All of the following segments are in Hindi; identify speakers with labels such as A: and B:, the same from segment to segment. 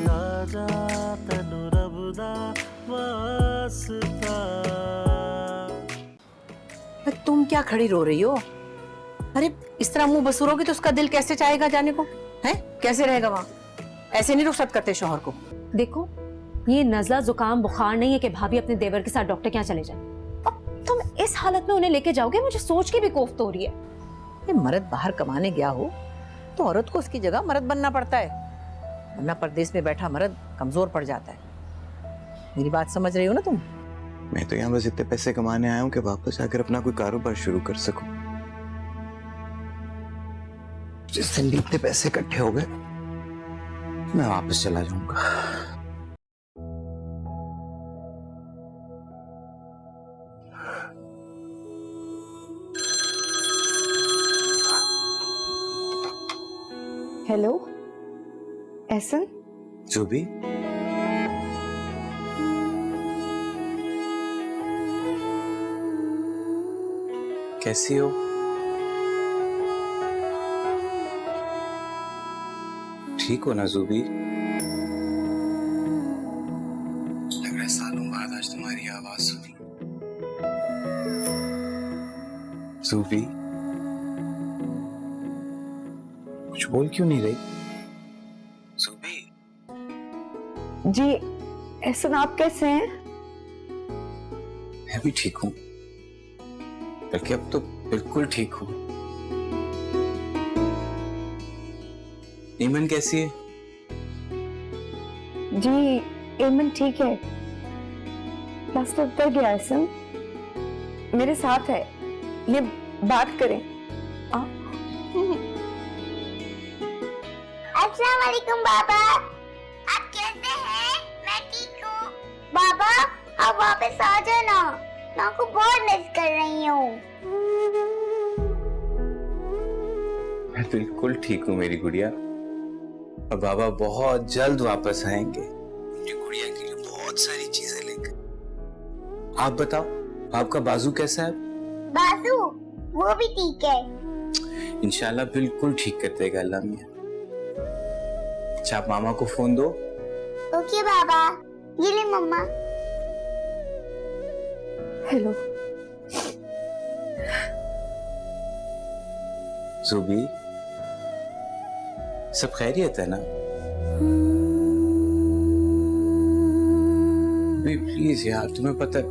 A: राजा तेनू रब दा वास्ता।
B: तुम क्या खड़ी रो रही हो? अरे इस तरह मुंह बसूरोगी तो उसका दिल कैसे चाहेगा जाने को? है कैसे रहेगा वहां? ऐसे नहीं रुखसत करते शौहर को।
C: देखो, ये नज़ला जुकाम बुखार नहीं है कि भाभी अपने देवर के साथ डॉक्टर के यहाँ चले जाए। अब तुम इस हालत में उन्हें लेके जाओगे, मुझे सोच के भी कोफ्त हो रही है।
B: ये मर्द बाहर कमाने गया हो तो औरत को उसकी जगह मर्द बनना पड़ता है, वरना परदेश में बैठा मर्द कमजोर पड़ जाता है। मेरी बात समझ रही हो ना तुम?
D: मैं तो यहाँ बस इतने पैसे कमाने आया हूँ कि वापस आकर अपना कोई कारोबार शुरू कर सकूं। जिस दिन भी इतने पैसे इकट्ठे हो गए मैं वापस चला जाऊंगा।
C: हेलो एहसन,
D: जो भी कैसी हो? ठीक हो ना जूबी? लग रहा है सालों बाद आज तुम्हारी आवाज सुनी। जूबी कुछ बोल क्यों नहीं रही? जूबी
C: जी एहसन, आप कैसे हैं?
D: मैं भी ठीक हूँ, बल्कि अब तो बिल्कुल ठीक हूँ। ईमन कैसी है?
C: जी एमन ठीक है, प्लास्टर उतर गया। एहसन मेरे साथ है, ये बात करें।
E: अस्सलाम वालेकुम बाबा, आप कैसे हैं? मैं ठीक हूँ। बाबा आप वापस आ जाना, मैं आपको बहुत मिस कर रही हूँ।
D: मैं बिल्कुल ठीक हूँ मेरी गुड़िया, और बाबा बहुत जल्द वापस आएंगे मेरी गुड़िया के लिए बहुत सारी चीजें लेकर। आप बताओ आपका बाजू कैसा है?
E: बासु वो भी ठीक है।
D: इंशाल्लाह बिल्कुल ठीक कर देगा अल्लाह मियां। अच्छा आप मामा को फोन दो।
E: ओके बाबा, ये ले मम्मा।
C: हेलो
D: जूबी, सब खैरियत है ना? प्लीज यार, तुम्हें पता है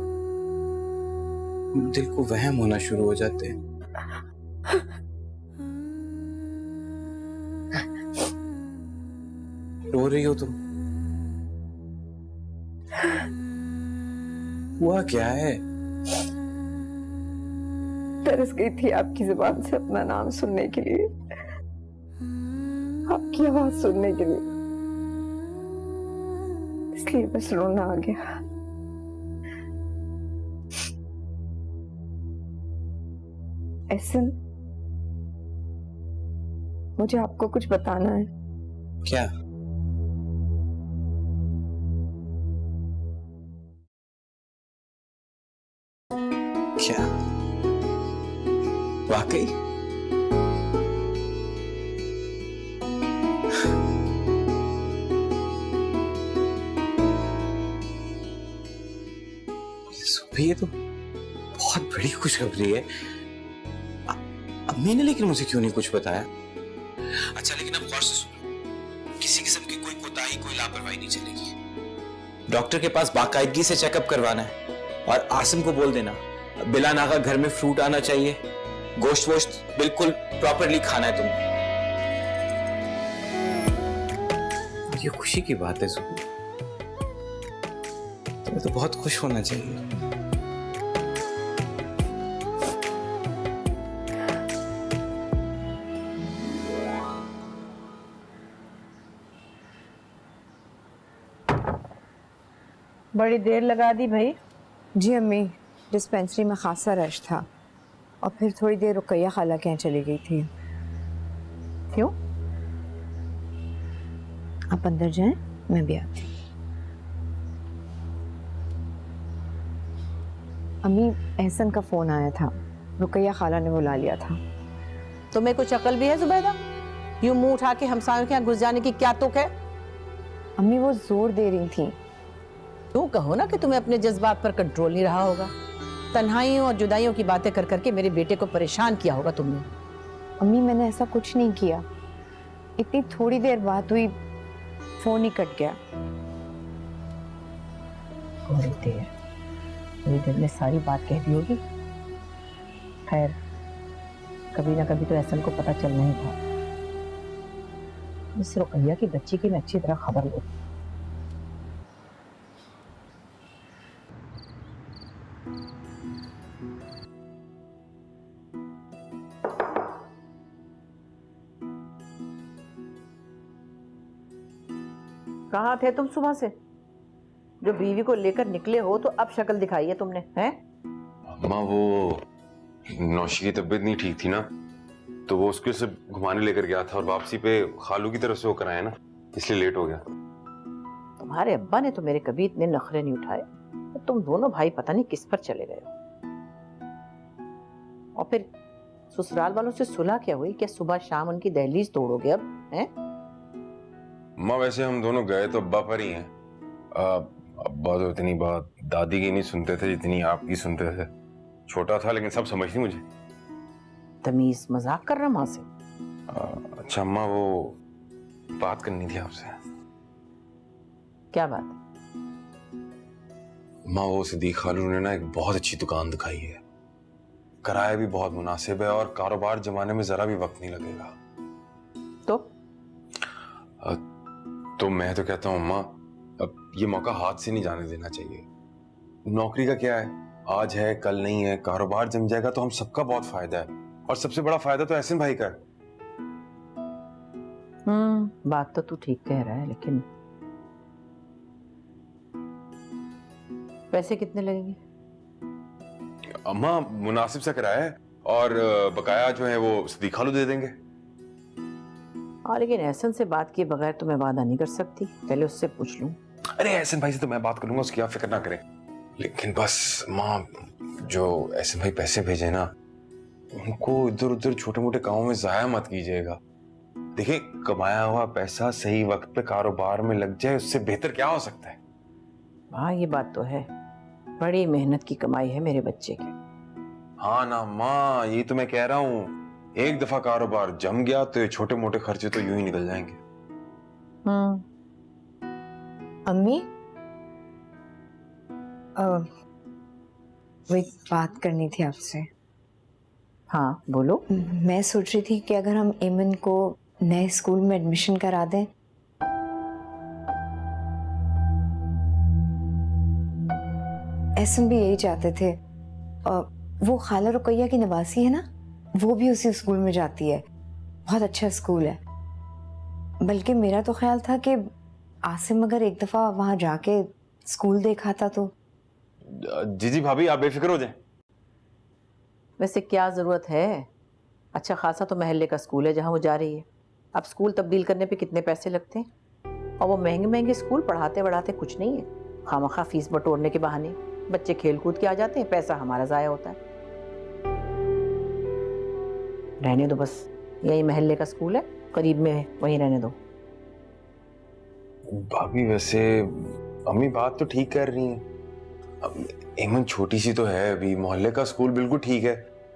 D: दिल को वहम होना शुरू हो जाते हैं। रो रही हो तुम? हुआ क्या है?
C: तरस गई थी आपकी जुबान से अपना नाम सुनने के लिए, आपकी आवाज सुनने के लिए, इसलिए बस रोना आ गया। एहसन, मुझे आपको कुछ बताना है।
D: क्या? क्या वाकई? ये तो बहुत बड़ी खुशखबरी है। अम्मी ने लेकिन मुझे क्यों नहीं कुछ बताया? अच्छा लेकिन अब गौर से सुनो, किसी किस्म की कोई कोताही कोई लापरवाही नहीं चलेगी। डॉक्टर के पास बाकायदगी से चेकअप करवाना है, और आसिम को बोल देना बिला नागा घर में फ्रूट आना चाहिए, गोश्त वोश्त बिल्कुल प्रॉपरली खाना है तुमने। ये खुशी की बात है सुबह, तुम्हें तो बहुत खुश होना चाहिए।
B: बड़ी देर लगा दी भाई।
F: जी अम्मी, डिस्पेंसरी में खासा रश था और फिर थोड़ी देर रुकैया खाला के यहाँ चली गई थी।
B: क्यों?
F: आप अंदर जाएं, मैं भी आती हूँ। अम्मी, एहसन का फोन आया था, रुकैया खाला ने बुला लिया था।
B: तुम्हें कुछ अकल भी है जुबैदा? यूं मुंह उठा के हमसायों के यहाँ घुस जाने की क्या तुक है?
F: अम्मी वो जोर दे रही थी।
B: तू कहो ना कि तुम्हें अपने जज्बात पर कंट्रोल नहीं रहा होगा। तन्हाइयों और जुदाइयों की बातें कर करके मेरे बेटे को परेशान किया होगा तुमने।
F: अम्मी मैंने ऐसा कुछ नहीं किया, इतनी थोड़ी देर बात हुई, फोन ही कट गया।
B: थोड़ी देर में सारी बात कह दी होगी। खैर, कभी ना कभी तो एहसन को पता चलना ही था। इस रुकैया की बच्ची की मैं अच्छी तरह खबर लूं। कहाँ थे तुम सुबह से? जो बीवी को लेकर निकले हो तो अब शक्ल दिखाई है तुमने, हैं?
G: अम्मा वो नौशी की तबीयत नहीं ठीक थी ना, तो वो उसके से घुमाने लेकर गया था और वापसी पे खालू की तरफ से होकर आया ना, इसलिए लेट हो गया।
B: तुम्हारे अब्बा ने तो मेरे कभी इतने नखरे नहीं उठाए। तो तुम दोनों भाई पता नहीं किस पर चले गए हो। और फिर ससुराल वालों से सुलह क्या हुई? क्या सुबह शाम उनकी दहलीज तोड़ोगे अब, हैं?
G: अम्मा वैसे हम दोनों गए तो अब्बा पर ही हैं। अब्बा तो इतनी बात दादी की नहीं सुनते थे जितनी आपकी सुनते थे। छोटा था लेकिन सब समझती मुझे।
B: तमीज मजाक कर रहा माँ से।
G: अच्छा अम्मा वो बात करनी थी आपसे।
B: क्या बात?
G: अम्मा वो सिद्दीक खालू ने ना एक बहुत अच्छी दुकान दिखाई है, किराया भी बहुत मुनासिब है और कारोबार जमाने में जरा भी वक्त नहीं लगेगा। तो मैं तो कहता हूँ अम्मा, अब ये मौका हाथ से नहीं जाने देना चाहिए। नौकरी का क्या है, आज है कल नहीं है, कारोबार जम जाएगा तो हम सबका बहुत फायदा है और सबसे बड़ा फायदा तो एहसन भाई का है।
B: बात तो तू ठीक कह रहा है, लेकिन पैसे कितने लगेंगे?
G: अम्मा मुनासिब सा किराया है और बकाया जो है वो सिद्दीक खालू दे देंगे।
B: हाँ, लेकिन एहसन से बात किए बगैर तो मैं वादा नहीं कर सकती। पहले उससे पूछ लूं।
G: अरे एहसन भाई से तो मैं बात करूंगा, उसकी आप फिक्र ना करें। लेकिन बस माँ, जो एहसन भाई पैसे भेजे ना, उनको इधर उधर छोटे मोटे कामों में जाया मत कीजिएगा। देखिए, कमाया हुआ पैसा सही वक्त पे कारोबार में लग जाए, उससे बेहतर क्या हो सकता है।
B: हाँ, ये बात तो है। बड़ी मेहनत की कमाई है मेरे बच्चे की।
G: हाँ ना माँ, यही तो मैं कह रहा हूँ। एक दफा कारोबार जम गया तो ये छोटे मोटे खर्चे तो यूं ही निकल जाएंगे।
F: अम्मी वो एक बात करनी थी आपसे।
B: हाँ बोलो।
F: मैं सोच रही थी कि अगर हम एमन को नए स्कूल में एडमिशन करा दें। एहसन भी यही चाहते थे। वो खाला रुकैया की नवासी है ना, वो भी उसी स्कूल में जाती है। बहुत अच्छा स्कूल है। बल्कि मेरा तो ख्याल था कि आसिम अगर एक दफा वहां जाके स्कूल देखा था तो।
G: जी भाभी, आप बेफिक्र हो जाएं।
B: वैसे क्या जरूरत है? अच्छा खासा तो महल्ले का स्कूल है जहां वो जा रही है। अब स्कूल तब्दील करने पे कितने पैसे लगते हैं, और वो महंगे महंगे स्कूल पढ़ाते बढ़ाते कुछ नहीं है। खामखा फीस बटोरने के बहाने बच्चे खेल कूद के आ जाते हैं, पैसा हमारा जाया होता है। रहने दो, बस यही महल्ले का स्कूल है, करीब में है, वहीं रहने दो।
G: भाभी वैसे अम्मी बात तो ठीक कर रही हैं। अब एमन छोटी सी तो है अभी, मोहल्ले का स्कूल बिल्कुल ठीक है,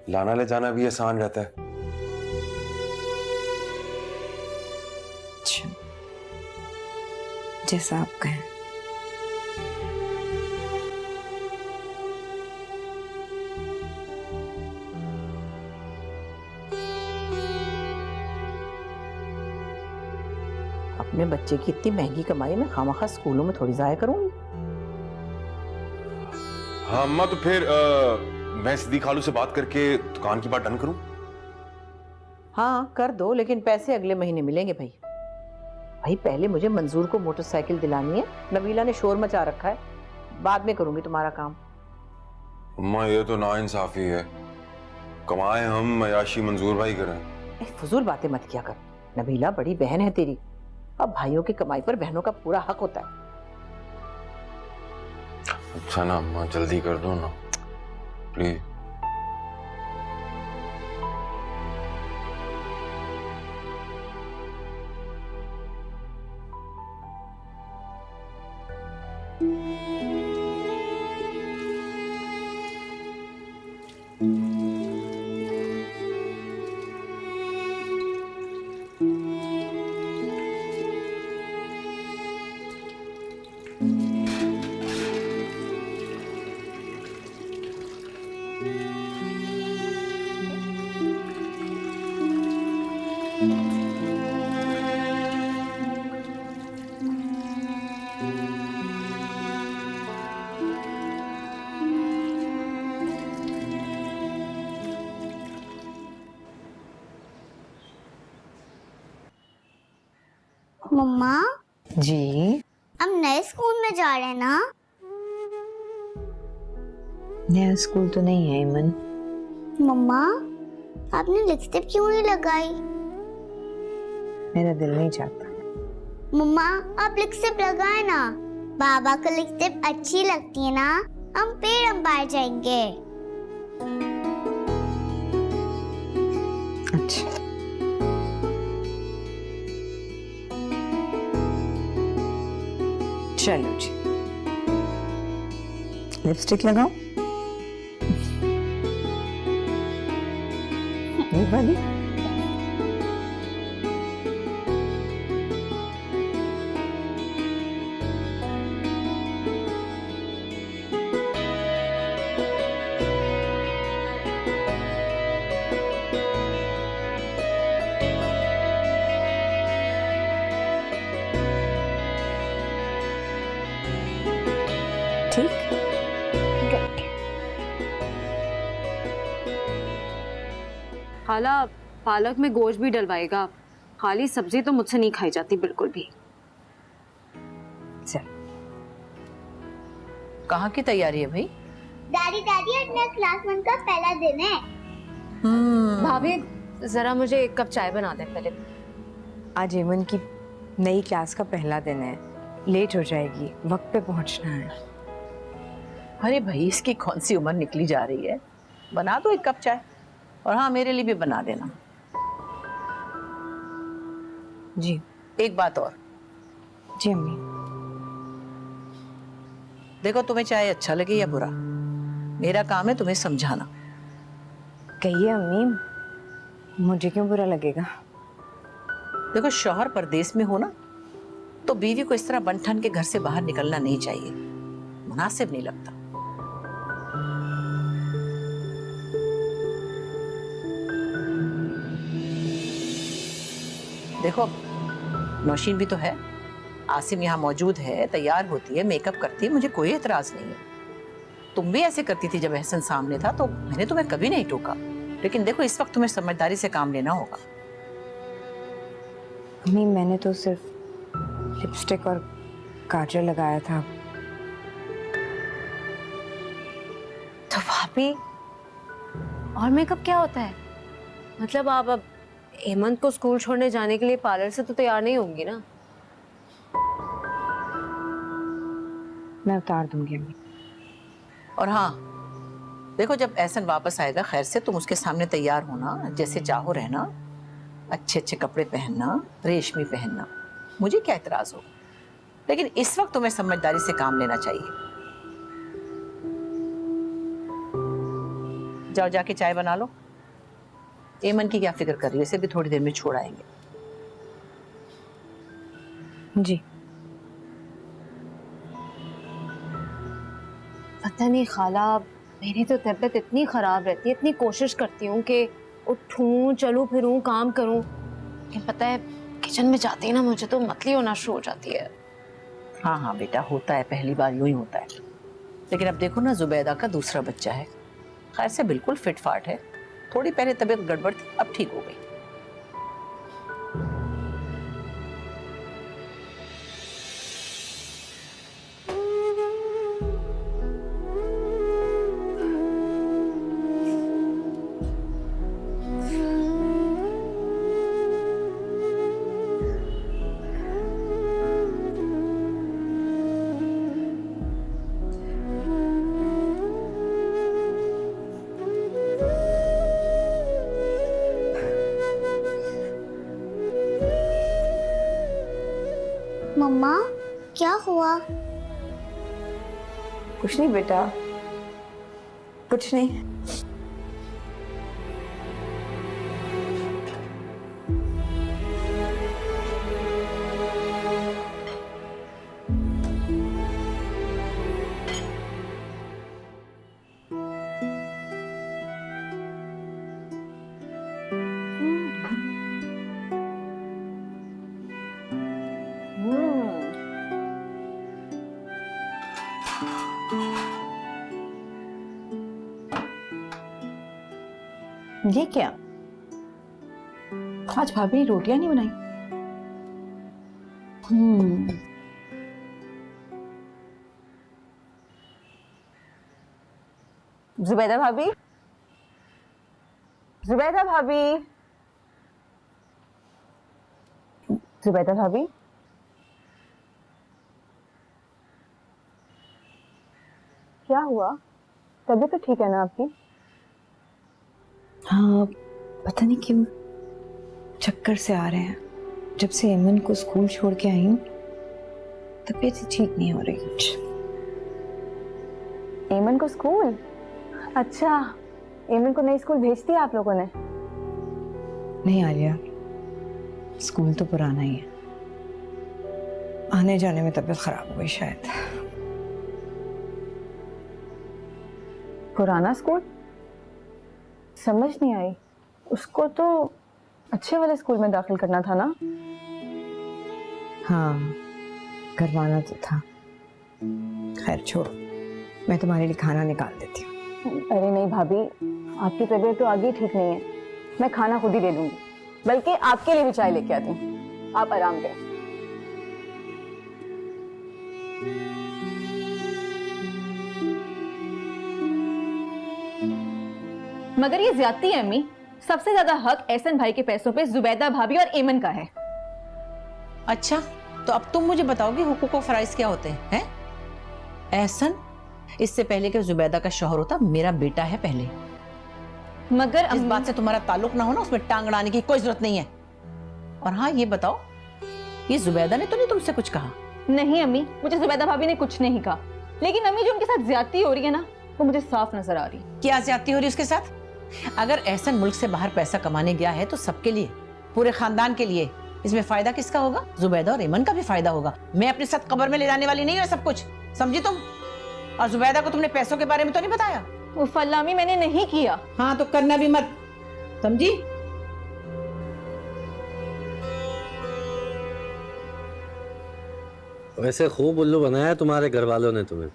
G: लाना ले जाना भी आसान रहता है।
F: अच्छा, जैसा आप कहें।
B: अपने बच्चे की इतनी महंगी कमाई में खामखा स्कूलों में थोड़ी जाया करूंगी।
G: हाँ अम्मा, तो फिर मैं सिद्दीक खालू से बात करके दुकान की बात डन करूं?
B: हाँ कर दो, लेकिन पैसे अगले महीने मिलेंगे भाई। भाई पहले मुझे मंजूर को मोटरसाइकिल दिलानी है। नबीला ने शोर मचा रखा है, बाद में करूंगी तुम्हारा काम।
G: अम्मा ये तो नाइंसाफी है। कमाए हम, अयाशी मंजूर भाई करें।
B: फजूल बातें मत किया कर। नबीला बड़ी बहन है तेरी, अब भाइयों की कमाई पर बहनों का पूरा हक होता है।
G: अच्छा ना अम्मा, जल्दी कर दो ना प्लीज।
E: मम्मा
F: जी
E: हम नए स्कूल में जा रहे हैं ना?
F: नया स्कूल तो नहीं है ईमन।
E: मम्मा आपने लिपस्टिक क्यों नहीं लगाई?
F: मेरा दिल नहीं चाहता।
E: मम्मा आप लिपस्टिक लगाए ना, बाबा को लिपस्टिक अच्छी लगती है ना, हम पेड़ अंबार जाएंगे।
F: अच्छा चलो जी, लिपस्टिक लगाओ। ये वाली ठीक।
C: खाला पालक में गोश्त भी डलवाएगा, खाली सब्जी तो मुझसे नहीं खाई जाती बिल्कुल भी।
F: चल
B: कहाँ की तैयारी है भाई?
E: दादी दादी आज मेरा क्लास 1 का पहला दिन है।
C: भाभी जरा मुझे एक कप चाय बना दे पहले।
F: आज ईमन की नई क्लास का पहला दिन है, लेट हो जाएगी, वक्त पे पहुंचना है।
B: अरे भाई इसकी कौन सी उम्र निकली जा रही है, बना दो एक कप चाय, और हाँ मेरे लिए भी बना देना।
F: जी
B: एक बात और,
F: जी अम्मी।
B: देखो तुम्हें चाय अच्छा लगे या बुरा, मेरा काम है तुम्हें समझाना।
F: कहिए अम्मी, मुझे क्यों बुरा लगेगा?
B: देखो शौहर परदेश में हो ना, तो बीवी को इस तरह बन ठन के घर से बाहर निकलना नहीं चाहिए, मुनासिब नहीं लगता। देखो नौशीन भी तो है, आसिम यहाँ मौजूद है, तैयार होती है, मेकअप करती है, मुझे कोई एतराज नहीं है। तुम भी ऐसे करती थी जब एहसन सामने था, तो मैंने तुम्हें कभी नहीं टोका, लेकिन देखो इस वक्त तुम्हें समझदारी से काम लेना होगा।
F: अम्मी मैंने तो सिर्फ लिपस्टिक और काजल लगाया था।
C: तो भाभी और मेकअप क्या होता है? मतलब आप अब हेमंत को स्कूल छोड़ने जाने के लिए पार्लर से तो तैयार नहीं होंगी ना?
F: मैं उतार दूंगी अम्मी।
B: और हाँ देखो जब एहसन वापस आएगा खैर से, तुम उसके सामने तैयार होना, जैसे चाहो रहना, अच्छे अच्छे कपड़े पहनना, रेशमी पहनना, मुझे क्या एतराज हो, लेकिन इस वक्त तुम्हें समझदारी से काम लेना चाहिए। जाओ जाके चाय बना लो। एमन की क्या फिक्र कर रही है, इसे भी थोड़ी देर में छोड़ आएंगे।
F: जी
C: पता नहीं खाला, मेरी तो तबीयत इतनी खराब रहती है, इतनी कोशिश करती हूँ कि उठूं, चलूं फिरूं, काम करूं, लेकिन पता है किचन में जाती है ना, मुझे तो मतली होना शुरू हो जाती है।
B: हाँ हाँ बेटा, होता है, पहली बार यूं ही होता है, लेकिन अब देखो ना जुबैदा का दूसरा बच्चा है, खैर से बिल्कुल फिट फाट है, थोड़ी पहले तबीयत गड़बड़ थी, अब ठीक हो गई।
E: मम्मा क्या हुआ?
F: कुछ नहीं बेटा, कुछ नहीं।
B: ये क्या? आज भाभी ने रोटियां नहीं बनाई। जुबैदा भाभी, जुबैदा भाभी, जुबैदा भाभी, क्या हुआ? तबीयत तो ठीक है ना आपकी?
F: हाँ, पता नहीं क्यों चक्कर से आ रहे हैं। जब से एमन को स्कूल छोड़ के आई हूँ तबीयत ही ठीक नहीं हो रही कुछ।
C: एमन को स्कूल? अच्छा, एमन को नई स्कूल भेज दिया आप लोगों ने?
F: नहीं आलिया, स्कूल तो पुराना ही है, आने जाने में तबीयत खराब हो गई शायद।
C: पुराना स्कूल? समझ नहीं आई। उसको तो अच्छे वाले स्कूल में दाखिल करना था ना?
F: हाँ, करवाना तो था। खैर छोड़ो, मैं तुम्हारे लिए खाना निकाल देती हूँ।
C: अरे नहीं भाभी, आपकी तबीयत तो आगे ठीक नहीं है, मैं खाना खुद ही दे दूंगी। बल्कि आपके लिए भी चाय लेके आती हूँ, आप आराम करें।
H: मगर ये ज्यादती है अम्मी। सबसे ज्यादा हक एहसन भाई के पैसों पे जुबैदा भाभी और एमन का है।
B: अच्छा, तो अब तुम मुझे बताओगे हुकूक और फराइज क्या होते हैं? एहसन इससे पहले कि जुबैदा का शौहर होता मेरा बेटा है पहले।
H: मगर
B: इस बात से तुम्हारा ताल्लुक ना हो ना, उसमें टांग अड़ाने की कोई जरूरत नहीं है। और हाँ, ये बताओ, ये जुबैदा ने तो नहीं तुमसे कुछ कहा?
H: नहीं अम्मी, मुझे जुबैदा भाभी ने कुछ नहीं कहा। लेकिन अम्मी, जो उनके साथ ज्यादती हो रही है ना, वो मुझे साफ नजर आ रही है।
B: क्या ज्यादती हो रही है उसके साथ? अगर एहसन मुल्क से बाहर पैसा कमाने गया है तो सबके लिए, पूरे खानदान के लिए। इसमें फायदा किसका होगा? जुबैदा और एमन का भी फायदा होगा। मैं अपने साथ कब्र में ले जाने वाली नहीं हूँ सब कुछ, समझी तुम? और जुबैदा को तुमने पैसों के बारे में तो नहीं बताया?
H: उफ अल्लाह अम्मी, मैंने नहीं किया।
B: हाँ, तो करना भी मत, समझी?
A: वैसे खूब उल्लू बनाया तुम्हारे घर वालों ने तुम्हें।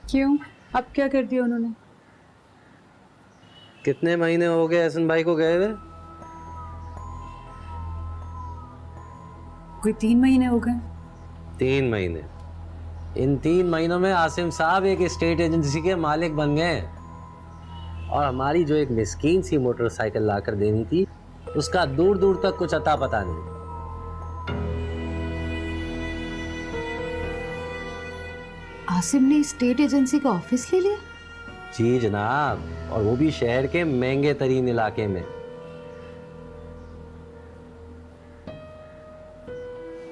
I: क्यों? अब क्या कर दिया उन्होंने?
A: कितने महीने हो गए एहसन भाई को गए हुए?
I: कोई 3 महीने हो गए।
A: 3 महीने? इन 3 महीनों में आसिम साहब एक स्टेट एजेंसी के मालिक बन गए, और हमारी जो एक मिस्कीन सी मोटरसाइकिल लाकर देनी थी उसका दूर दूर तक कुछ अता पता नहीं।
I: आसिम ने स्टेट एजेंसी का ऑफिस ले लिया?
A: जी जनाब, और वो भी शहर के महंगे तरीन इलाके में।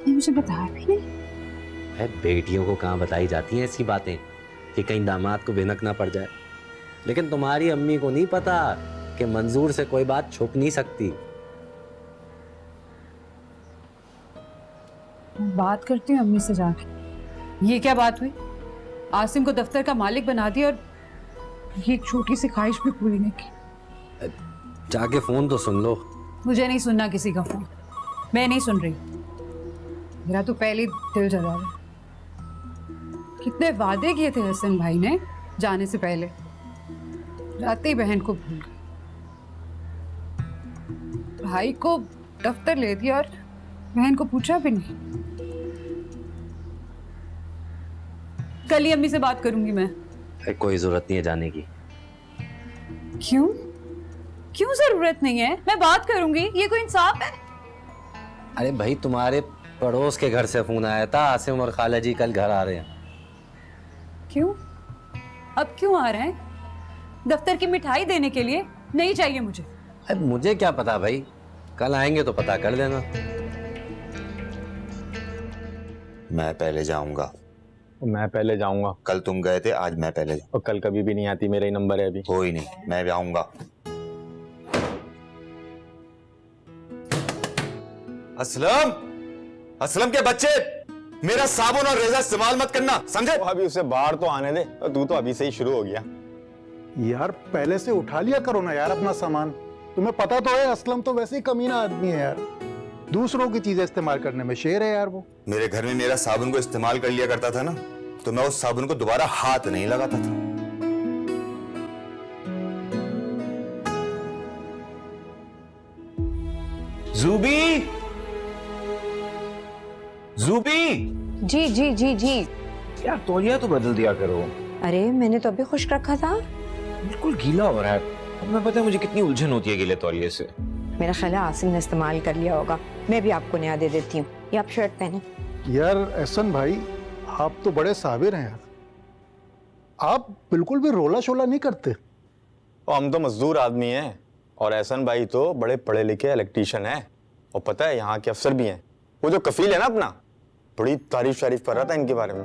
I: ये मुझे बताया भी नहीं।
A: बेटियों को कहाँ बताई जाती हैं ऐसी बातें कि कहीं दामाद को भनक ना पड़ जाए। लेकिन तुम्हारी अम्मी को नहीं पता कि मंजूर से कोई बात छुप नहीं सकती।
I: बात करती हूँ अम्मी से जाके। ये क्या बात हुई? आसिम को दफ्तर का मालिक बना दिया और ये एक छोटी सी ख्वाहिश भी पूरी नहीं की।
A: जाके फोन तो सुन लो।
I: मुझे नहीं सुनना किसी का फोन, मैं नहीं सुन रही। मेरा तो पहले ही दिल जला रहा। कितने वादे किए थे हसन भाई ने जाने से पहले, जाते ही बहन को भूल गए। भाई को दफ्तर ले दिया और बहन को पूछा भी नहीं। कल ही अम्मी से बात करूंगी मैं।
A: कोई जरूरत नहीं है जाने की।
I: क्यों? क्यों जरूरत नहीं है? मैं बात करूंगी, ये कोई इंसाफ है?
A: अरे भाई, तुम्हारे पड़ोस के घर से फोन आया था, आसिम और खाला जी कल घर आ रहे हैं।
I: क्यों? अब क्यों आ रहे हैं? दफ्तर की मिठाई देने के लिए? नहीं चाहिए मुझे।
A: अरे मुझे क्या पता भाई, कल आएंगे तो पता कर देना।
J: मैं पहले जाऊंगा, मैं पहले जाऊंगा।
D: कल तुम गए थे, आज मैं पहले जाऊँ।
J: और कल कभी भी नहीं आती, मेरा ही नंबर है अभी।
D: कोई नहीं, मैं भी आऊंगा। असलम, असलम के बच्चे, मेरा साबुन और रेजा इस्तेमाल मत करना, समझे?
J: अभी उसे बाहर तो आने दे, तू तो अभी से ही शुरू हो गया।
K: यार पहले से उठा लिया करो ना यार अपना सामान। तुम्हें पता तो है असलम तो वैसे ही कमीना आदमी है यार, दूसरों की चीजें इस्तेमाल करने में शेर है यार वो।
D: मेरे घर में मेरा साबुन को इस्तेमाल कर लिया करता था ना, तो मैं उस साबुन को दोबारा हाथ नहीं लगाता था। जूबी, जूबी,
F: जी जी जी जी।
D: यार तौलिया तो बदल दिया करो।
F: अरे मैंने तो अभी खुश्क रखा था।
D: बिल्कुल गीला हो रहा है। अब मैं पता है मुझे कितनी उलझन होती है गीले तौलिए से।
F: मेरा ख्याल है आसिम ने इस्तेमाल कर लिया होगा। मैं भी आपको नया दे देती हूँ, ये आप शर्ट पहने।
K: यार एहसन भाई, आप तो बड़े साबिर हैं यार, आप बिल्कुल भी रोला शोला नहीं करते।
J: और हम तो मजदूर आदमी हैं, और एहसन भाई तो बड़े पढ़े लिखे इलेक्ट्रीशियन हैं, और पता है यहाँ के अफसर भी हैं। वो जो कफील है ना अपना, बड़ी तारीफ शारीफ कर रहा था इनके बारे में।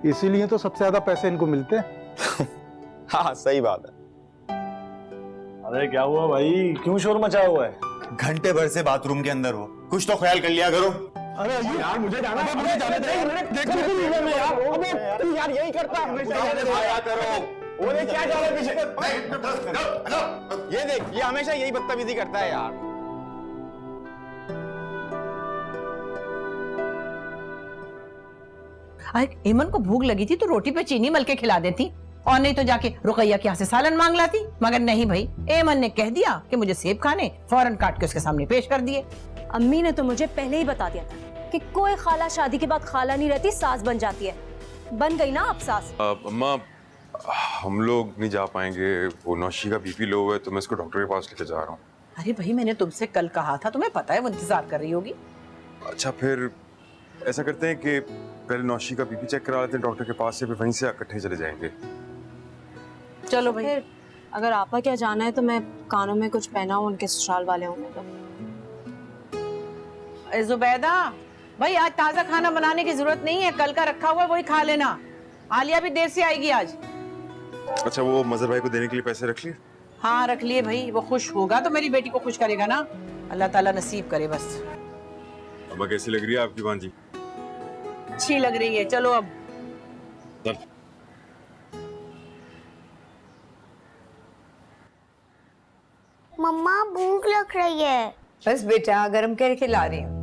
K: इसीलिए तो सबसे ज्यादा पैसे इनको मिलते हैं।
J: हाँ सही बात है।
L: अरे क्या हुआ भाई, क्यों शोर मचा हुआ है?
D: घंटे भर से बाथरूम के अंदर हो, कुछ तो ख्याल कर लिया करो।
L: अरे यार मुझे जाना है, मुझे जाने दे यार। अबे तू यार यही करता है हमेशा।
D: आया करो।
J: वो देख क्या जा रहा है पीछे। ये देख, ये हमेशा यही बदतमीजी करता है यार।
B: अरे एमन को भूख लगी थी तो रोटी पे चीनी मल के खिला देती, और नहीं तो जाके रुकैया के यहाँ से सालन मांग लाती। मगर नहीं भाई, एमन ने कह दिया कि मुझे सेब खाने, फौरन काट के उसके सामने पेश कर दिए।
M: अम्मी ने तो मुझे पहले ही बता दिया था कि कोई खाला शादी के बाद खाला नहीं रहती, सास बन जाती है। बन गई ना आप सास?
G: अम्मा हम लोग नहीं जा पाएंगे, वो नौशी का बीपी लो है, तो मैं इसको डॉक्टर के पास लेके जा रहा हूँ।
B: अरे भाई मैंने तुमसे कल कहा था, तुम्हें पता है वो इंतजार कर रही होगी।
G: अच्छा फिर ऐसा करते हैं कि पहले नौशी का बीपी चेक करा लेते हैं डॉक्टर के पास से, फिर वहीं से इकट्ठे चले जाएंगे।
B: चलो भाई।
M: फिर अगर आपा क्या जाना है तो मैं कानों में कुछ पहना हूँ, उनके ससुराल वाले होंगे तो।
B: जुबैदा भाई, आज ताजा खाना बनाने की जरूरत नहीं है, कल का रखा हुआ है वही खा लेना। आलिया भी देर से आएगी आज।
G: अच्छा वो मजहर भाई को देने के लिए पैसे रख लिए?
B: हाँ रख लिए भाई, वो खुश होगा तो मेरी बेटी को खुश करेगा ना, अल्लाह ताला नसीब करे बस।
G: अब कैसी लग रही है आपकी भांजी?
B: अच्छी लग रही है, चलो अब।
G: चल।
E: मम्मा भूख लग रही है।
F: बस बेटा गरम करके खिला रही हूँ।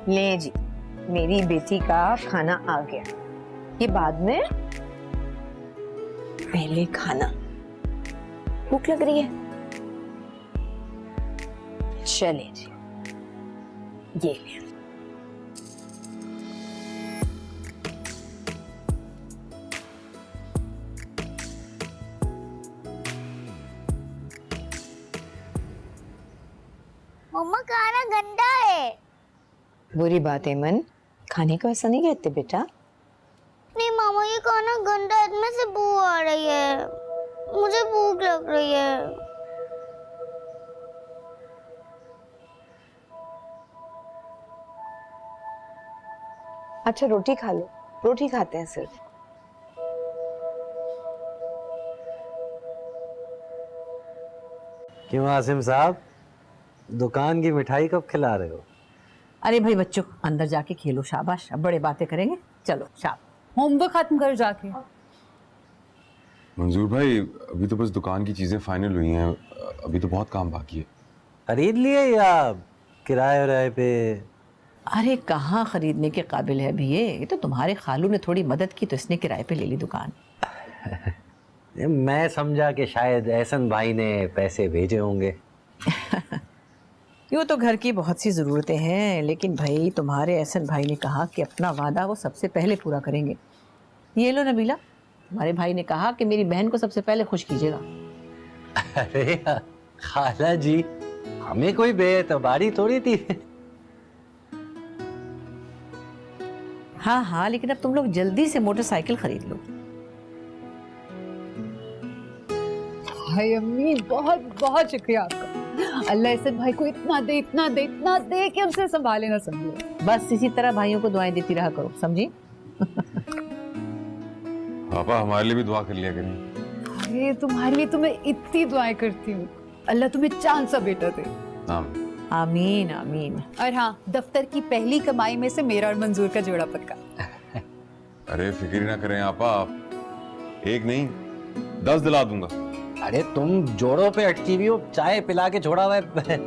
F: ले जी, मेरी बेटी का खाना आ गया। ये बाद में, पहले खाना। भूख लग रही है? चले जी, ये ले।
E: मम्मा खाना गंदा है।
F: बुरी बात है मन, खाने को ऐसा नहीं कहते बेटा।
E: नहीं मामा, ये खाना गंदा है, इसमें से बू आ रही है, मुझे भूख लग रही है।
F: अच्छा रोटी खा लो, रोटी खाते हैं सिर्फ।
A: क्यों आसिम साहब, दुकान की मिठाई कब खिला रहे हो?
B: अरे भाई बच्चों अंदर जाके खेलो, शाबाश, अब बड़े बातें करेंगे, चलो शाबाश।
I: होमवर्क खत्म कर जाके।
G: मंजूर भाई अभी तो बस दुकान की चीजें फाइनल हुई हैं, अभी तो बहुत काम बाकी है।
A: खरीद लिए या किराए पे?
B: अरे कहाँ खरीदने के काबिल है भी ये तो तुम्हारे खालू ने थोड़ी मदद की तो इसने किराए पे ले ली दुकान।
A: मैं समझा कि शायद एहसन भाई ने पैसे भेजे होंगे।
B: यूँ तो घर की बहुत सी ज़रूरतें हैं, लेकिन भाई तुम्हारे एहसन भाई ने कहा कि अपना वादा वो सबसे पहले पूरा करेंगे। ये लो नबीला, तुम्हारे भाई ने कहा कि मेरी बहन को सबसे पहले खुश कीजिएगा।
A: अरे खाला जी, हमें कोई बेएतबारी थोड़ी थी।
B: हाँ हाँ, लेकिन अब तुम लोग जल्दी से मोटरसाइकिल खरीद लो।
I: हाय अम्मी, बहुत बहुत शुक्रिया आपका। अल्लाह एहसन भाई को इतना दे इतना दे इतना दे कि हमसे संभाले ना संभले।
B: बस इसी तरह भाइयों को दुआएं देती रहा करो, समझी?
G: पापा हमारे लिए भी दुआ कर लिया करिए।
I: अरे तुम्हारे लिए तो मैं इतनी दुआएं करती हूँ, अल्लाह तुम्हें चांद सा बेटा दे।
B: आमीन आमीन।
I: और हाँ, दफ्तर की पहली कमाई में से मेरा और मंजूर का जोड़ा पक्का।
G: अरे फिक्र ना करें आपा, आप एक नहीं 10 दिला दूंगा।
A: अरे तुम जोड़ों पे अटकी हुई हो, चाय पिला के छोड़ा हुआ है।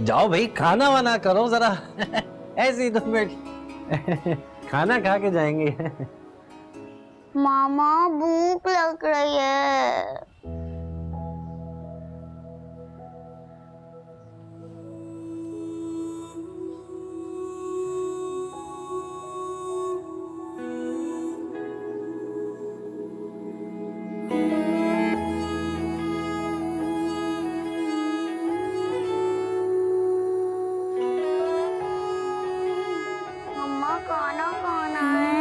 A: जाओ भाई, खाना वाना करो जरा। ऐसे ही तुम खाना खा के जाएंगे।
E: मामा भूख लग रही है। मम्मा खाना खाना है।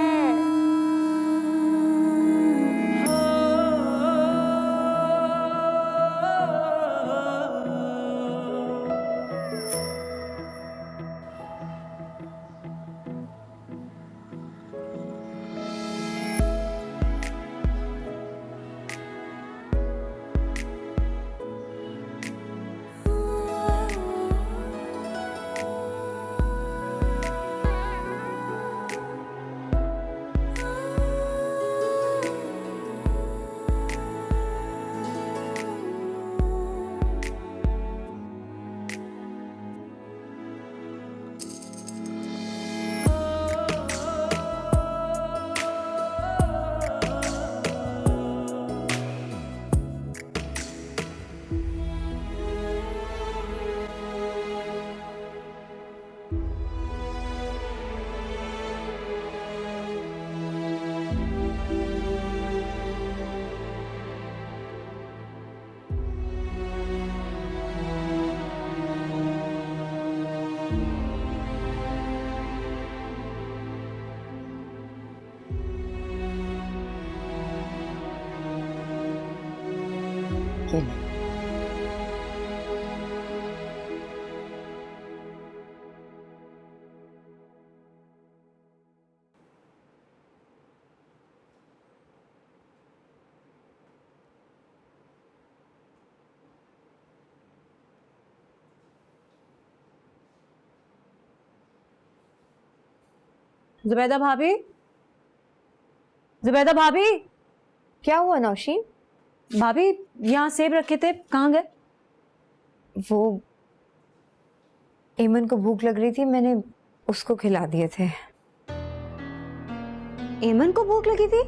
M: जुबैदा भाभी, जुबैदा भाभी।
F: क्या हुआ नौशीन?
M: भाभी यहाँ सेब रखे थे, कहाँ गए?
F: वो एमन को भूख लग रही थी, मैंने उसको खिला दिए थे।
M: एमन को भूख लगी थी?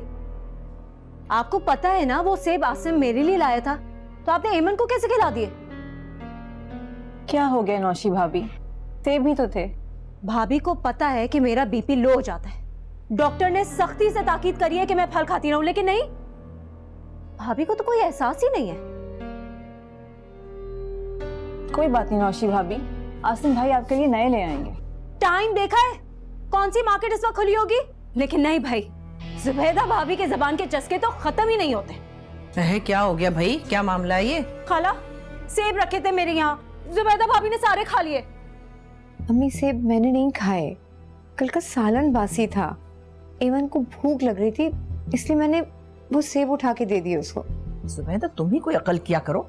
M: आपको पता है ना वो सेब आसिम मेरे लिए लाया था, तो आपने एमन को कैसे खिला दिए?
H: क्या हो गया नौशी भाभी, सेब भी तो थे।
M: भाभी को पता है कि मेरा बीपी लो हो जाता है, डॉक्टर ने सख्ती से ताकीद करी है कि मैं फल खाती रहूं, लेकिन नहीं, भाभी को तो कोई एहसास ही नहीं है।
H: कोई बात नहीं नौशी भाभी, आसिम भाई आपके लिए नए ले आएंगे।
M: टाइम देखा है, कौन सी मार्केट इस वक्त खुली होगी? लेकिन नहीं भाई, जुबैदा भाभी के जबान के चस्के तो खत्म ही नहीं होते।
B: क्या हो गया भाई, क्या मामला है ये?
M: खाला, सेब रखे थे मेरे यहाँ, जुबैदा भाभी ने सारे खा लिए।
F: अम्मी सेब मैंने नहीं खाए, कल का सालन बासी था। एमन को भूख लग रही थी, इसलिए मैंने वो सेब उठा के दे दिए उसको।
B: जुबैदा तुम ही कोई अकल किया करो।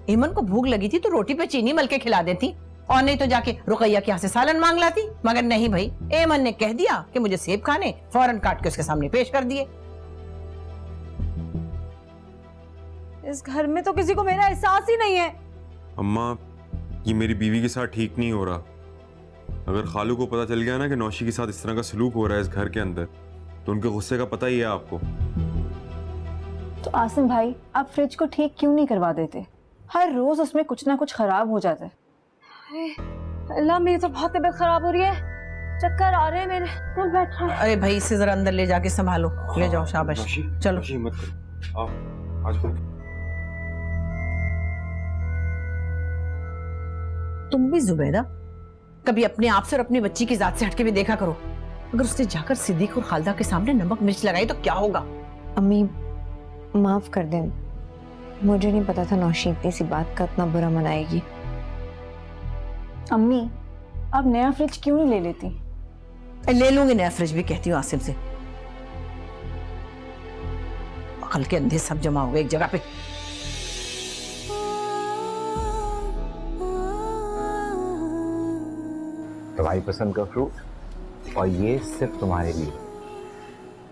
B: एमन को भूख लगी थी तो रोटी पे चीनी मल के खिला देती, और नहीं तो जाके रुकैया के यहाँ से सालन मांग लाती। मगर नहीं भाई, एमन ने कह दिया कि मुझे सेब खाने, फौरन काट के उसके सामने पेश कर दिए।
M: इस घर में तो किसी को मेरा एहसास ही नहीं है।
G: अम्मा, ये मेरी बीवी के साथ ठीक नहीं हो रहा। अगर खालू को पता चल गया ना कि नौशी के साथ इस तरह का सलूक हो रहा है इस घर के अंदर, तो उनके गुस्से का पता ही है आपको।
H: तो आसिम भाई, आप फ्रिज को ठीक क्यों नहीं करवा देते? हर रोज उसमें कुछ ना कुछ खराब हो जाता है।
M: अल्लाह, मेरी तो बहुत तबीयत खराब हो रही है, चक्कर आ रहे हैं, मेरे दिल बैठ रहा है।
B: अरे भाई, इसे जरा अंदर ले जाके संभालो, ले जाओ, शाबाश। चलो
G: मत करो, आओ आज
B: तुम भी जुबैदा कभी अपने आप से और अपनी बच्ची की जात से हटके भी देखा करो। अगर उसने जाकर सिद्दीक और खालदा के सामने नमक मिर्च लगाई तो क्या होगा?
F: अम्मी माफ कर दें, मुझे नहीं पता था नौशी इतनी सी बात का इतना बुरा मनाएगी।
H: अम्मी, आप नया फ्रिज क्यों नहीं ले लेती?
B: ले लूंगी नया फ्रिज भी, कहती हूँ आसिम से। अकल के अंधे सब जमा हो गए एक जगह पे।
N: तुम्हारी पसंद का फ्रूट, और ये सिर्फ तुम्हारे लिए।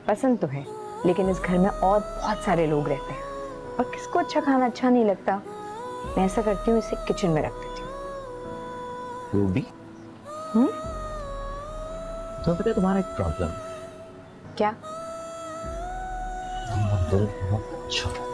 F: पसंद तो है, लेकिन इस घर में और बहुत सारे लोग रहते हैं और किसको अच्छा खाना अच्छा नहीं लगता। मैं ऐसा करती हूँ, इसे किचन में रख देती हूँ।
N: रूबी, तुम्हें पता है तुम्हारा एक प्रॉब्लम?
F: क्या?
N: तुम्हारा दिल बहुत अच्छा है।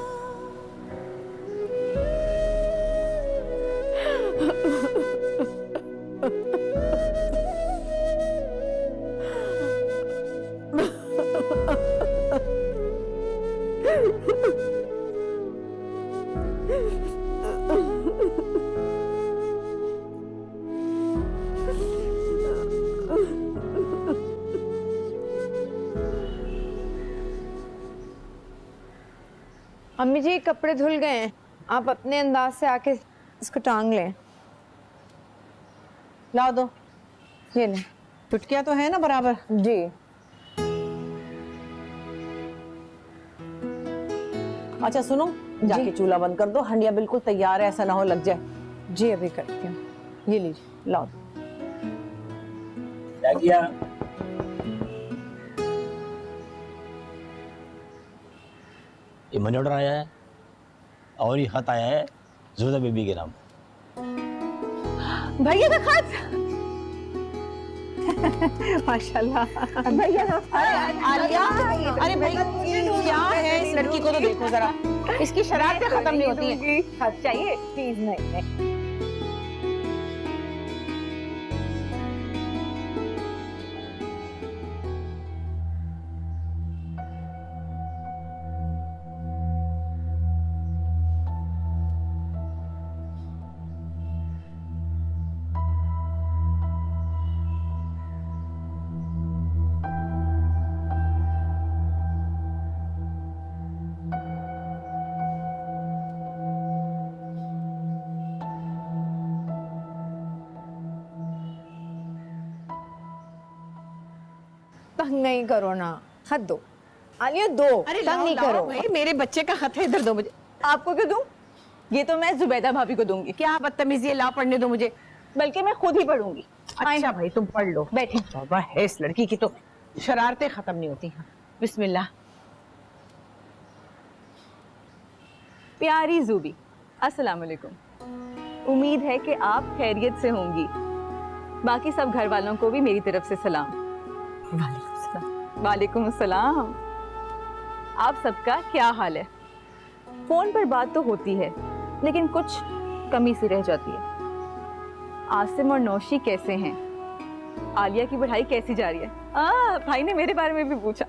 F: अम्मी जी, कपड़े धुल गए हैं, आप अपने अंदाज से आके इसको टांग लें।
B: लाओ दो,
F: ये ले।
B: चुटकियां तो है ना बराबर?
F: जी।
B: अच्छा सुनो, जाके चूल्हा बंद कर दो, हंडिया बिल्कुल तैयार है, ऐसा ना हो लग जाए।
F: जी अभी करती हूँ।
B: ये लीजिए, लाओ।
N: क्या किया? ये मनी ऑर्डर आया है और ये खत आया है जुबैदा बीबी के नाम।
M: भैया का खत। माशाल्लाह भैया का खत।
B: आलिया, अरे भाई क्या है इस लड़की को, तो देखो जरा, इसकी शरारतें खत्म नहीं होती हैं।
M: खत चाहिए? प्लीज नहीं।
F: तंग नहीं करो ना, खत दो। आलिया दो, तंग नहीं करो।
B: भाई मेरे बच्चे का खत है, इधर दो मुझे।
H: आपको क्यों दूं? ये तो मैं जुबैदा भाभी को दूंगी।
B: क्या बदतमीजी है, ला पढ़ने दो मुझे।
H: बल्कि मैं खुद ही पढ़ूंगी।
B: अच्छा भाई तुम पढ़ लो,
H: बैठी।
B: तौबा है इस लड़की की, तो शरारतें खत्म नहीं होती। बिस्मिल्लाह।
H: प्यारी जूबी, अस्सलाम वालेकुम। उम्मीद है कि आप खैरियत से होंगी। बाकी सब घर वालों को भी मेरी तरफ से सलाम। वालेकुम सलाम। आप सबका क्या हाल है? फोन पर बात तो होती है, लेकिन कुछ कमी सी रह जाती है। आसिम और नौशी कैसे हैं? आलिया की पढ़ाई कैसी जा रही है? भाई ने मेरे बारे में भी पूछा।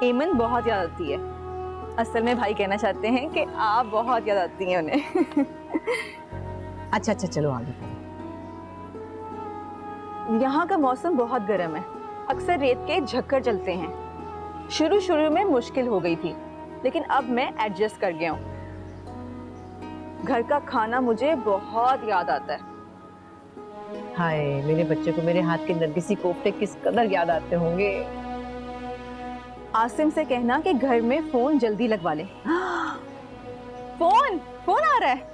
H: एमन बहुत याद आती है। असल में भाई कहना चाहते हैं कि आप बहुत याद आती हैं उन्हें।
B: अच्छा चलो आगे।
H: यहाँ का मौसम बहुत गर्म है, अक्सर रेत के झक्कर चलते हैं। शुरू में मुश्किल हो गई थी, लेकिन अब मैं एडजस्ट कर गया हूँ। घर का खाना मुझे बहुत याद आता है।
B: हाय, मेरे बच्चे को मेरे हाथ के नरगिसी कोफ्ते किस कदर याद आते होंगे।
H: आसिम से कहना कि घर में फोन जल्दी लगवा ले। फोन आ रहा है।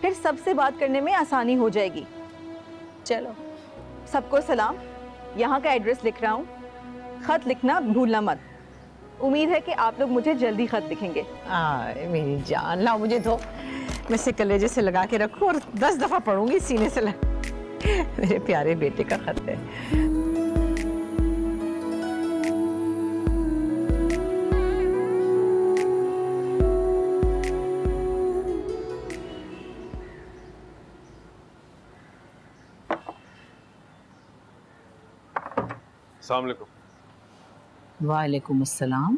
H: फिर सबसे बात करने में आसानी हो जाएगी। चलो, सबको सलाम। यहाँ का एड्रेस लिख रहा हूँ, खत लिखना भूलना मत। उम्मीद है कि आप लोग मुझे जल्दी खत लिखेंगे।
B: मेरी जान, लाओ मुझे दो। मैं इसे कलेजे से लगा के रखूं और 10 दफा पढ़ूंगी सीने से मेरे प्यारे बेटे का खत है।
G: अस्सलाम वालेकुम।
B: वालेकुम अस्सलाम।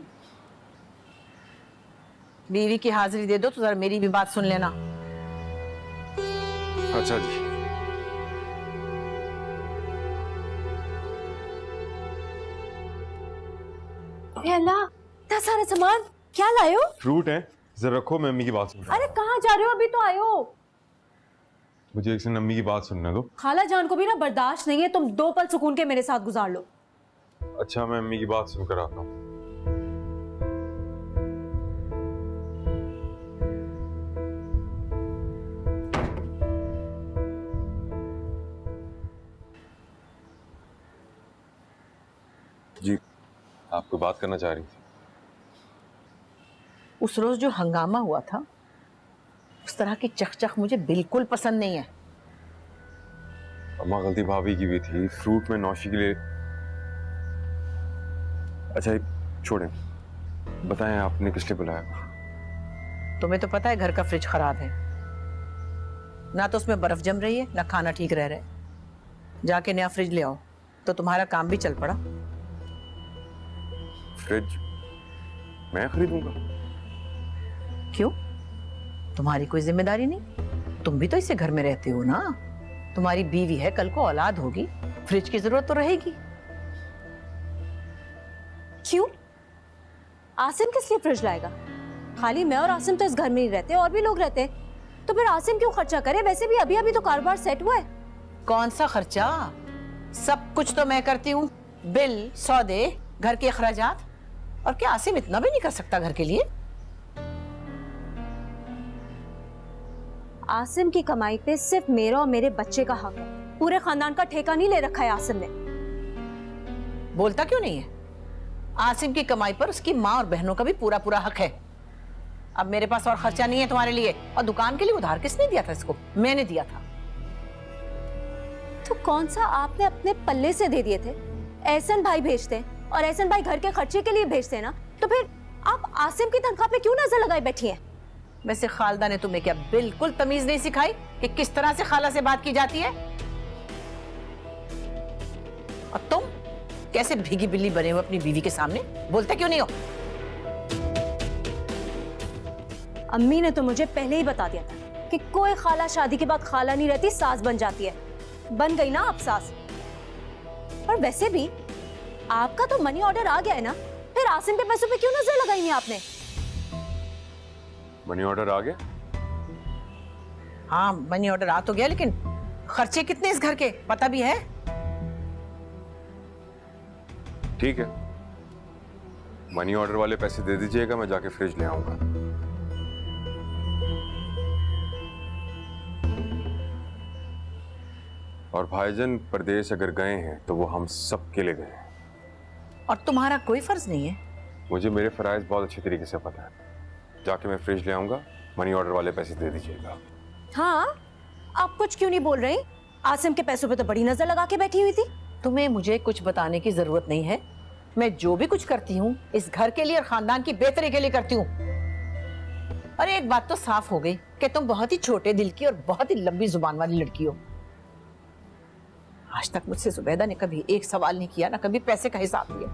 B: बीवी की हाजिरी दे दो तो जरा मेरी भी बात सुन लेना।
G: अच्छा जी।
M: अल्लाह, इतना सारा सामान क्या लाए हो?
G: फ्रूट है, जरा रखो, मैं अम्मी की बात सुन रहा
M: अरे कहाँ जा रहे हो? अभी तो आए हो।
G: हूँ। मुझे एक सेकंड अम्मी की बात सुनने दो।
M: खाला जान को भी ना बर्दाश्त नहीं है, तुम 2 पल सुकून के मेरे साथ गुजार लो।
G: अच्छा, मैं अम्मी की बात सुनकर आता हूँ। जी, आपको बात करना चाह रही थी।
B: उस रोज जो हंगामा हुआ था, उस तरह की चकचक मुझे बिल्कुल पसंद नहीं है।
G: अम्मा, गलती भाभी की भी थी, फ्रूट में नौशी के लिए। अच्छा छोड़ें, बताएं आपने किस लिए बुलाया?
B: तुम्हें तो पता है घर का फ्रिज खराब है, ना तो उसमें बर्फ जम रही है ना खाना ठीक रह रहा है। जाके नया फ्रिज ले आओ तो तुम्हारा काम भी चल पड़ा।
G: फ्रिज मैं खरीदूंगा?
B: क्यों, तुम्हारी कोई जिम्मेदारी नहीं? तुम भी तो इसे घर में रहते हो ना। तुम्हारी बीवी है, कल को औलाद होगी, फ्रिज की जरूरत तो रहेगी।
M: क्यों? आसिम किस लिए फ्रिज लाएगा? खाली मैं और आसिम तो इस घर में ही रहते, और भी लोग रहते, तो फिर आसिम क्यों खर्चा करे? वैसे भी अभी अभी तो कारोबार सेट हुआ है।
B: कौन सा खर्चा? सब कुछ तो मैं करती हूँ, बिल, सौदे, घर के अखराजात। और क्या आसिम इतना भी नहीं कर सकता घर के लिए?
M: आसिम की कमाई पे सिर्फ मेरा और मेरे बच्चे का हक है, पूरे खानदान का ठेका नहीं ले रखा है आसिम ने।
B: बोलता क्यों नहीं है? आसिम की कमाई पर उसकी माँ और बहनों का भी पूरा पूरा हक है। अब मेरे पास और खर्चा नहीं है तुम्हारे लिए। और दुकान के लिए उधार किसने दिया था इसको? मैंने दिया था।
M: तो कौन सा आपने अपने पल्ले से दे दिए थे? एहसन भाई भेजते हैं, और एहसन भाई घर के खर्चे के लिए भेजते हैं ना, तो फिर आप आसिम की तनख्वाह पे क्यों नजर लगाए बैठी हैं?
B: वैसे खालदा ने तुम्हें क्या बिल्कुल तमीज नहीं सिखाई कि किस तरह से खाला से बात की जाती है? और तुम कैसे भीगी बिल्ली बने हो अपनी बीवी के सामने? बोलते क्यों नहीं हो?
M: अम्मी ने तो मुझे पहले ही बता दिया था कि कोई खाला शादी के बाद खाला नहीं रहती, सास बन जाती है। बन गई ना आप सास। और वैसे भी आपका तो मनी ऑर्डर आ गया है ना, फिर आसिम के पैसों पे क्यों नजर लगाई है आपने?
G: मनी ऑर्डर आ गया?
B: हाँ, मनी ऑर्डर आ तो गया, लेकिन खर्चे कितने इस घर के पता भी है?
G: ठीक है, मनी ऑर्डर वाले पैसे दे दीजिएगा, मैं जाके फ्रिज ले आऊंगा। और भाईजान परदेश अगर गए हैं तो वो हम सब के लिए गए हैं।
B: और तुम्हारा कोई फर्ज नहीं है?
G: मुझे मेरे फराइज बहुत अच्छी तरीके से पता है। जाके मैं फ्रिज ले आऊंगा, मनी ऑर्डर वाले पैसे दे दीजिएगा।
M: हाँ, आप कुछ क्यों नहीं बोल रही? आसिम के पैसों पे तो बड़ी नजर लगा के बैठी हुई थी।
B: तुम्हें मुझे कुछ बताने की जरूरत नहीं है। मैं जो भी कुछ करती हूँ इस घर के लिए और खानदान की बेहतरी के लिए करती हूँ। अरे एक बात तो साफ हो गई कि तुम बहुत ही छोटे दिल की और बहुत ही लंबी जुबान वाली लड़की हो। आज तक मुझसे जुबैदा ने कभी एक सवाल नहीं किया, ना कभी पैसे का हिसाब दिया।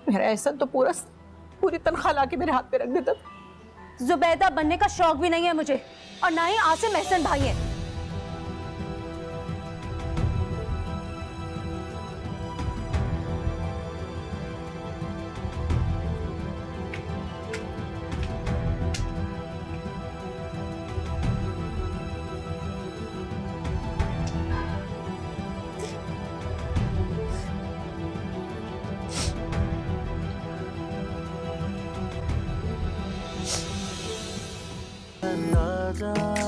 B: मेरा एहसन तो पूरी तनख्वाह ला के मेरे हाथ पे रख देता था।
M: जुबैदा बनने का शौक भी नहीं है मुझे, और ना ही आसिम एहसन भाई है।
O: राजा